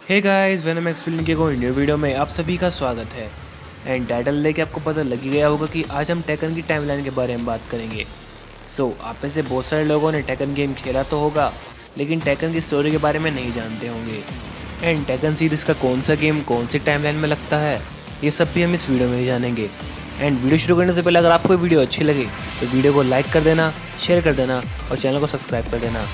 Hey guys, venom explain के को new video में आप सभी का स्वागत है। एंड टाइटल देके आपको पता लग ही गया होगा कि आज हम टेकन की टाइमलाइन के बारे में बात करेंगे। आप में से बहुत सारे लोगों ने टेकन गेम खेला तो होगा, लेकिन टेकन की स्टोरी के बारे में नहीं जानते होंगे। एंड टेकन सीरीज़ का कौन सा गेम कौन सी टाइमलाइन में लगता है, ये सब भी हम इस वीडियो में ही जानेंगे। एंड वीडियो शुरू करने से पहले अगर आपको वीडियो अच्छी लगे तो वीडियो को लाइक कर देना, शेयर कर देना और चैनल को सब्सक्राइब कर देना।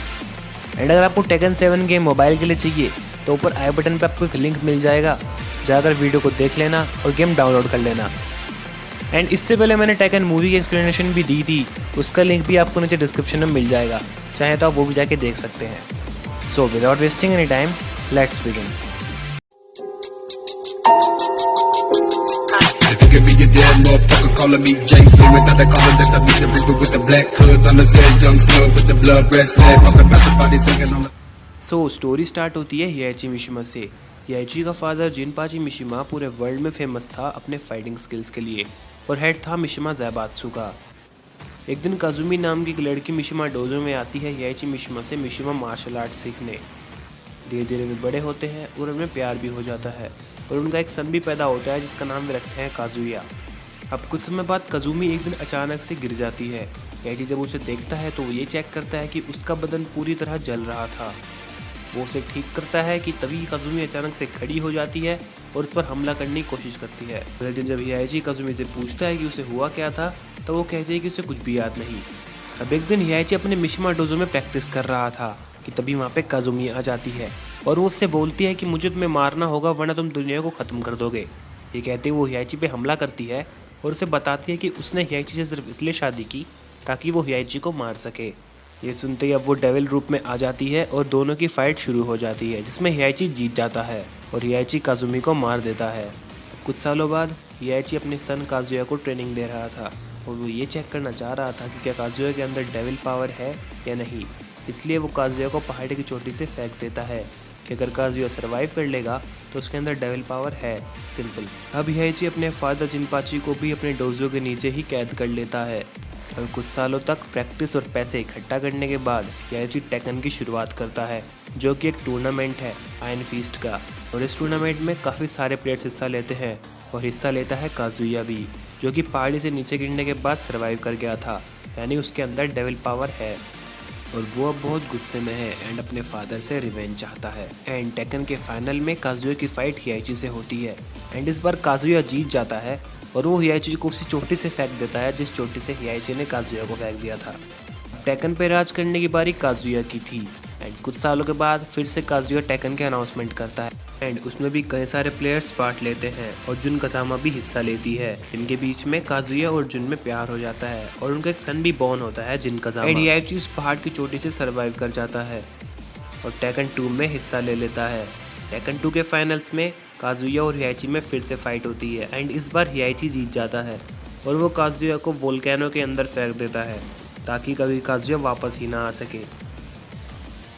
एंड अगर आपको टेकन 7 गेम मोबाइल के लिए चाहिए तो ऊपर आई बटन पे आपको एक लिंक मिल जाएगा, जाकर वीडियो को देख लेना और गेम डाउनलोड कर लेना। एंड इससे पहले मैंने टेकन मूवी की एक्सप्लेनेशन भी दी थी, उसका लिंक भी आपको नीचे डिस्क्रिप्शन में मिल जाएगा, चाहे तो आप वो भी जाके देख सकते हैं। So without wasting any time, let's begin. Give me your damn motherfucker calling me James Stewart. Thought they callin' that I beat the river with the black hood on the said young slug with the blood red snag. Poppin' back the body singing on the story start होती है याइची Mishima से। याइची का father जिनपाची Mishima पूरे world में famous था अपने fighting skills के लिए और हेड था मिशिमा ज़ैबात्सु का। एक दिन काजुमी नाम की एक लड़की मिशिमा डोजो में आती है याइची मिशिमा से मिशिमा मार्शल आर्ट सीखने। धीरे धीरे वे बड़े होते हैं और उनमें प्यार भी हो जाता है और उनका एक सन भी पैदा होता है जिसका नाम वे रखते हैं काजुया। अब कुछ समय बाद काजुमी एक दिन अचानक से गिर जाती है। याइची जब उसे देखता है तो वो ये चेक करता है कि उसका बदन पूरी तरह जल रहा था। वो उसे ठीक करता है कि तभी काजुमी अचानक से खड़ी हो जाती है और उस पर हमला करने की कोशिश करती है। अगले दिन जब याइची काजुमी से पूछता है कि उसे हुआ क्या था तो वो कहती है कि उसे कुछ भी याद नहीं। अब एक दिन याइची अपने मिशिमा डोजो में प्रैक्टिस कर रहा था कि तभी वहाँ पे काजुमी आ जाती है और वो उससे बोलती है कि मुझे तुम्हें मारना होगा वरना तुम दुनिया को ख़त्म कर दोगे। ये कहते वो याइची पे हमला करती है और उसे बताती है कि उसने याइची से सिर्फ इसलिए शादी की ताकि वो याइची को मार सके। ये सुनते ही अब वो डेविल रूप में आ जाती है और दोनों की फाइट शुरू हो जाती है, जिसमें याइची जीत जाता है और याइची काजुमी को मार देता है। कुछ सालों बाद याइची अपने सन काजुया को ट्रेनिंग दे रहा था और वो ये चेक करना चाह रहा था कि क्या काजुया के अंदर डेविल पावर है या नहीं। इसलिए वो काजुया को पहाड़ की चोटी से फेंक देता है कि अगर काजुया सर्वाइव कर लेगा तो उसके अंदर डेविल पावर है। सिंपल। अब याइची अपने फादर जिनपाची को भी अपने डोजो के नीचे ही कैद कर लेता है और कुछ सालों तक प्रैक्टिस और पैसे इकट्ठा करने के बाद याइची टेकन की शुरुआत करता है, जो कि एक टूर्नामेंट है आयरन फीस्ट का। और इस टूर्नामेंट में काफ़ी सारे प्लेयर्स हिस्सा लेते हैं और हिस्सा लेता है काजुया भी, जो कि पहाड़ी से नीचे गिरने के बाद सर्वाइव कर गया था, यानी उसके अंदर डेविल पावर है। और वो अब बहुत गुस्से में है एंड अपने फादर से रिवेंज चाहता है। एंड टेकन के फाइनल में काजुया की फाइट याइची से होती है एंड इस बार काजुया जीत जाता है और वो याइची को उसी चोटी से फेंक देता है जिस चोटी से याइची ने काजुया को फेंक दिया था। टेकन पे राज करने की बारी काजुया की थी एंड कुछ सालों के बाद फिर से काजुया टेकन के अनाउंसमेंट करता है एंड उसमें भी कई सारे प्लेयर्स पार्ट लेते हैं और जुन कसामा भी हिस्सा लेती है। इनके बीच में काजुया और जुन में प्यार हो जाता है और उनका एक सन भी बॉर्न होता है जिन कसामा। एंड याइची उस पहाड़ की चोटी से सर्वाइव कर जाता है और टेकन 2 में हिस्सा ले लेता है। टेकन 2 के फाइनल्स में काजुया और याइची में फिर से फाइट होती है एंड इस बार याइची जीत जाता है और वो काजुया को वोल्केनो के अंदर फेंक देता है ताकि कभी काजुया वापस ही ना आ सके।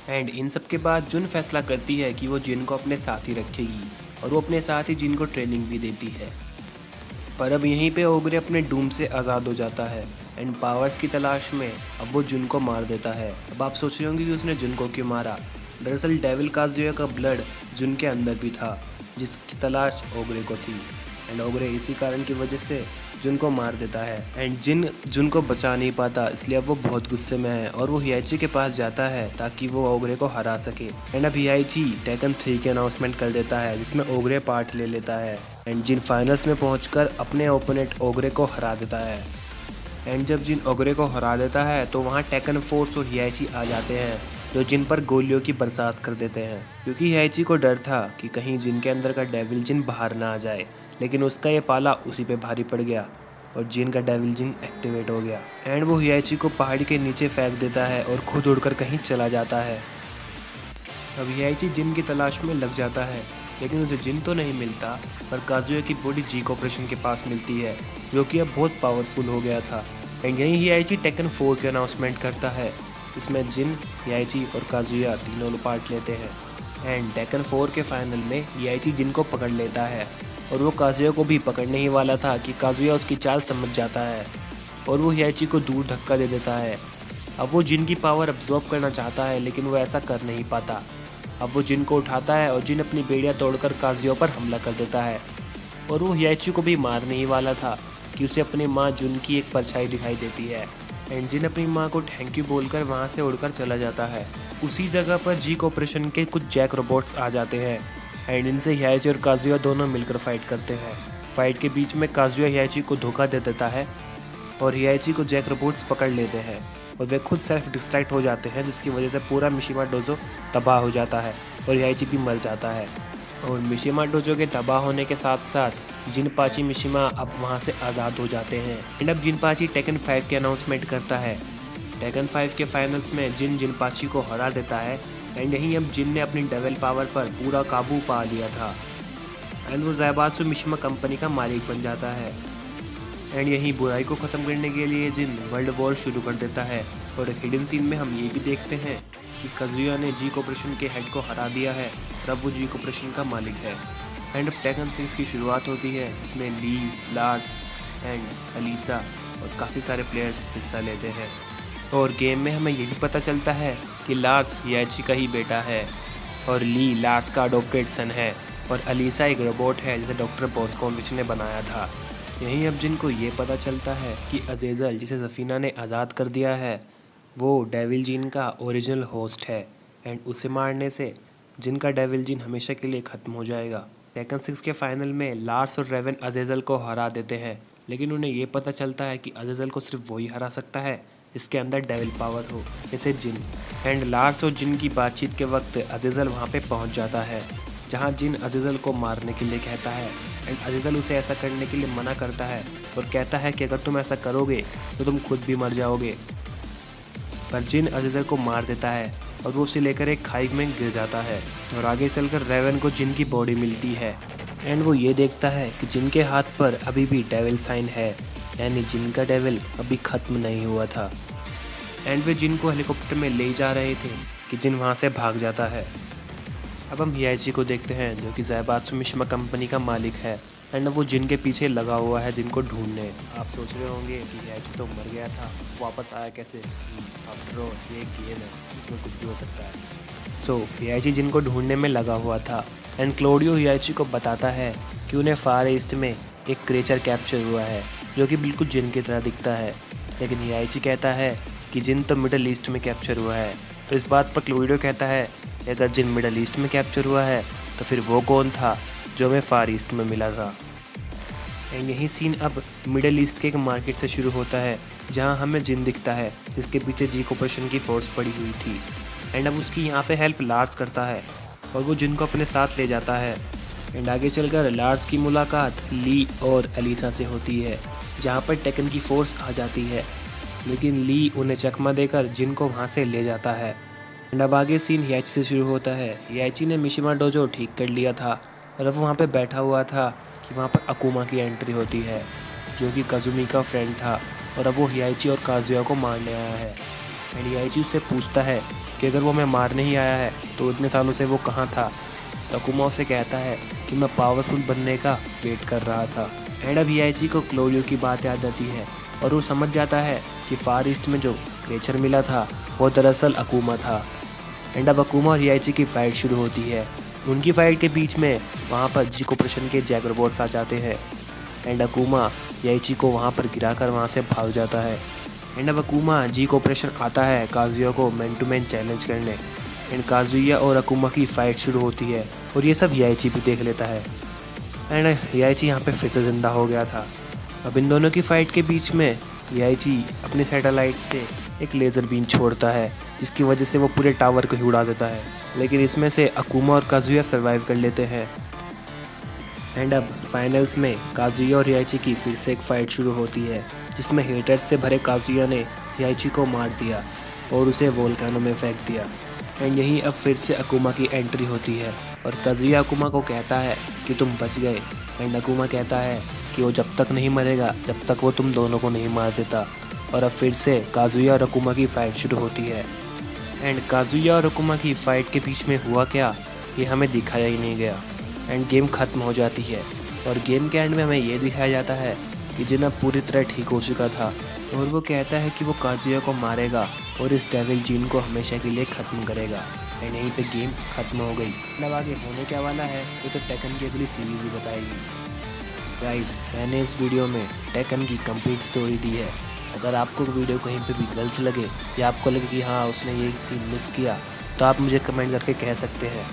एंड इन सब के बाद जुन फैसला करती है कि वो जिन को अपने साथ ही रखेगी और वो अपने साथ ही जिन को ट्रेनिंग भी देती है। पर अब यहीं पे ओगरे अपने डूम से आज़ाद हो जाता है एंड पावर्स की तलाश में अब वो जुन को मार देता है। अब आप सोच रहे होंगे कि उसने जुन को क्यों मारा। दरअसल डेविल काजुया का ब्लड जुन के अंदर भी था, जिसकी तलाश ओगरे को थी एंड ओगरे इसी कारण की वजह से जुन को मार देता है। एंड जिन जुन को बचा नहीं पाता, इसलिए अब वो बहुत गुस्से में है और वो याइची के पास जाता है ताकि वो ओगरे को हरा सके। एंड अब याइची टेकन 3 के अनाउंसमेंट कर देता है जिसमें ओगरे पार्ट ले लेता है एंड जिन फाइनल्स में पहुंचकर अपने ओपोनेंट ओगरे को हरा देता है। एंड जब जिन ओगरे को हरा देता है तो वहाँ टेकन फोर्स और याइची आ जाते हैं, जो जिन पर गोलियों की बरसात कर देते हैं, क्योंकि याइची को डर था कि कहीं जिन के अंदर का डेविल जिन बाहर ना आ जाए। लेकिन उसका ये पाला उसी पे भारी पड़ गया और जिन का डेविल जिन एक्टिवेट हो गया एंड वो याइची को पहाड़ी के नीचे फेंक देता है और खुद उड़कर कहीं चला जाता है। अब याइची जिन की तलाश में लग जाता है, लेकिन उसे जिन तो नहीं मिलता पर काजुया की बॉडी जी कॉर्पोरेशन के पास मिलती है, जो कि अब बहुत पावरफुल हो गया था। एंड यही याइची टेकन 4 के अनाउंसमेंट करता है, इसमें जिन, याइची और काजुया तीनों पार्ट लेते हैं। एंड टेकन 4 के फाइनल में याइची जिन को पकड़ लेता है और वो काजुया को भी पकड़ने ही वाला था कि काजुया उसकी चाल समझ जाता है और वो याइची को दूर धक्का दे देता है। अब वो जिन की पावर अब्जॉर्ब करना चाहता है लेकिन वो ऐसा कर नहीं पाता अब वो जिन को उठाता है और जिन अपनी बेड़ियाँ तोड़कर काजुया पर हमला कर देता है और वो हियाची को भी मारने ही वाला था कि उसे अपनी माँ जुन की एक परछाई दिखाई देती है एंड जिन अपनी माँ को थैंक यू बोलकर वहाँ से उड़कर चला जाता है। उसी जगह पर जी कॉर्पोरेशन के कुछ जैक रोबोट्स आ जाते हैं एंड इनसे हियाची और काजुया दोनों मिलकर फाइट करते हैं। फाइट के बीच में काजुया हियाची को धोखा दे देता है और हियाची को जैक रोबोट्स पकड़ लेते हैं और वे खुद सेल्फ डिस्ट्रैक्ट हो जाते हैं, जिसकी वजह से पूरा मिशिमा डोजो तबाह हो जाता है और हियाची भी मर जाता है। और मिशिमा डोजो के तबाह होने के साथ साथ जिनपाची मिशिमा अब वहाँ से आज़ाद हो जाते हैं एंड अब जिनपाची टेकन 5 के अनाउंसमेंट करता है। टेकन 5 के फाइनल्स में जिनपाची को हरा देता है एंड यहीं अब जिन ने अपनी डेविल पावर पर पूरा काबू पा लिया था एंड वो ज़ैबात्सु मिशिमा कंपनी का मालिक बन जाता है एंड यहीं बुराई को ख़त्म करने के लिए जिन वर्ल्ड वॉर शुरू कर देता है। और एक हिडन सीन में हम ये भी देखते हैं कि काजुया ने जी कॉर्पोरेशन के हेड को हरा दिया है और अब वो जी कॉर्पोरेशन का मालिक है एंड अब टेकन 6 की शुरुआत होती है, जिसमें ली, लार्स एंड अलीसा और काफ़ी सारे प्लेयर्स हिस्सा लेते हैं। और गेम में हमें ये भी पता चलता है कि लार्स हियाची का ही बेटा है और ली लार्स का अडोप्टेड सन है और अलीसा एक रोबोट है जिसे डॉक्टर बॉस्कोविच ने बनाया था। यहीं अब जिनको ये पता चलता है कि अज़ेज़ल, जिसे सफ़ीना ने आज़ाद कर दिया है, वो डेविल जीन का ओरिजिनल होस्ट है एंड उसे मारने से जिनका डेविल जीन हमेशा के लिए ख़त्म हो जाएगा। टेकन 6 के फाइनल में लार्स और रेवन अज़ेज़ल को हरा देते हैं, लेकिन उन्हें ये पता चलता है कि अज़ेज़ल को सिर्फ वही हरा सकता है जिसके अंदर डेविल पावर हो, जैसे जिन। एंड लार्स और जिन की बातचीत के वक्त अज़ेज़ल वहाँ पे पहुँच जाता है, जहाँ जिन अज़ेज़ल को मारने के लिए कहता है एंड अज़ेज़ल उसे ऐसा करने के लिए मना करता है और कहता है कि अगर तुम ऐसा करोगे तो तुम खुद भी मर जाओगे। पर जिन अज़ेज़ल को मार देता है और वो उसे लेकर एक खाई में गिर जाता है और आगे चलकर रेवन को जिन की बॉडी मिलती है एंड वो ये देखता है कि जिन के हाथ पर अभी भी डेविल साइन है, यानी जिन का डेविल अभी ख़त्म नहीं हुआ था। एंड वे जिन को हेलीकॉप्टर में ले जा रहे थे कि जिन वहाँ से भाग जाता है। अब हम हियाची को देखते हैं, जो कि ज़ैबात्सु मिशिमा कंपनी का मालिक है एंड वो जिन के पीछे लगा हुआ है जिनको ढूंढने। आप सोच रहे होंगे कि हियाची तो मर गया था, वापस आया कैसे? आफ्टर ऑल ये गेम है, इसमें कुछ भी हो सकता है। सो हियाची जिनको ढूंढने में लगा हुआ था एंड क्लोडियो हियाची को बताता है कि उन्हें फार ईस्ट में एक क्रिएचर कैप्चर हुआ है जो कि बिल्कुल जिन की तरह दिखता है, लेकिन हियाची कहता है कि जिन तो मिडल ईस्ट में कैप्चर हुआ है। तो इस बात पर क्लोडियो कहता है कि अगर जिन मिडल ईस्ट में कैप्चर हुआ है तो फिर वो कौन था जो हमें फार ईस्ट में मिला था। एंड यही सीन अब मिडल ईस्ट के एक मार्केट से शुरू होता है, जहां हमें जिन दिखता है जिसके पीछे जी कॉर्पोरेशन की फोर्स पड़ी हुई थी एंड अब उसकी यहाँ पे हेल्प लार्स करता है और वो जिन को अपने साथ ले जाता है। एंड आगे चलकर लार्स की मुलाकात ली और अलीसा से होती है, जहाँ पर टेकन की फोर्स आ जाती है, लेकिन ली उन्हें चकमा देकर जिन को वहाँ से ले जाता है। एंड अब आगे सीन हियाची से शुरू होता है। हियाची ने मिशिमा डोजो ठीक कर लिया था और अब वहाँ पे बैठा हुआ था कि वहाँ पर अकुमा की एंट्री होती है, जो कि काजुमी का फ्रेंड था और अब वो हियाची और काजुया को मारने आया है। एंड हियाची उससे पूछता है कि अगर वो हमें मारने ही आया है तो इतने सालों से वो कहाँ था। तो अकुमा उसे कहता है कि मैं पावरफुल बनने का वेट कर रहा था। एंड अब हियाची को क्लोडियो की बात याद आती है और वो समझ जाता है कि फार ईस्ट में जो क्रिएचर मिला था वो दरअसल अकुमा था। एंड अब अकुमा और हियाची की फ़ाइट शुरू होती है। उनकी फ़ाइट के बीच में वहाँ पर जी कॉर्पोरेशन के जैक रोबोट्स आ जाते हैं एंड अकुमा हियाची को वहाँ पर गिराकर वहाँ से भाग जाता है। एंड अब अकुमा जी कॉर्पोरेशन आता है काजुया को मैन टू मैन चैलेंज करने एंड काजुया और अकुमा की फ़ाइट शुरू होती है और ये सब हियाची भी देख लेता है। एंड हियाची यहाँ पे फिर से ज़िंदा हो गया था। अब इन दोनों की फ़ाइट के बीच में हियाची अपने सैटेलाइट से एक लेज़र बीम छोड़ता है, जिसकी वजह से वो पूरे टावर को ही उड़ा देता है, लेकिन इसमें से अकुमा और काजुया सर्वाइव कर लेते हैं। एंड अब फाइनल्स में काजुया और हियाची की फिर से एक फ़ाइट शुरू होती है, जिसमें हेटर्स से भरे काजुया ने हियाची को मार दिया और उसे वोल्केनो में फेंक दिया। एंड यहीं अब फिर से अकुमा की एंट्री होती है और काजुया अकुमा को कहता है कि तुम बच गए। एंड अकुमा कहता है कि वो जब तक नहीं मरेगा जब तक वो तुम दोनों को नहीं मार देता। और अब फिर से काजुया और अकुमा की फ़ाइट शुरू होती है। एंड काजुया और अकुमा की फ़ाइट के बीच में हुआ क्या ये हमें दिखाया ही नहीं गया। एंड गेम ख़त्म हो जाती है और गेम के एंड में हमें ये दिखाया जाता है कि जिन अब पूरी तरह ठीक हो चुका था और वो कहता है कि वो काजुया को मारेगा और इस डेविल जीन को हमेशा के लिए ख़त्म करेगा। एंड यहीं पे गेम खत्म हो गई। मतलब आगे होने क्या वाला है ये तो टेकन की अगली सीरीज ही बताएगी। गाइस, मैंने इस वीडियो में टेकन की कंप्लीट स्टोरी दी है। अगर आपको वीडियो कहीं पे भी गलत लगे या आपको लगे कि हाँ उसने ये सीन मिस किया तो आप मुझे कमेंट करके कह सकते हैं।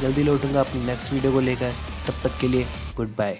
जल्दी लौटूंगा अपनी नेक्स्ट वीडियो को लेकर, तब तक के लिए गुड बाय।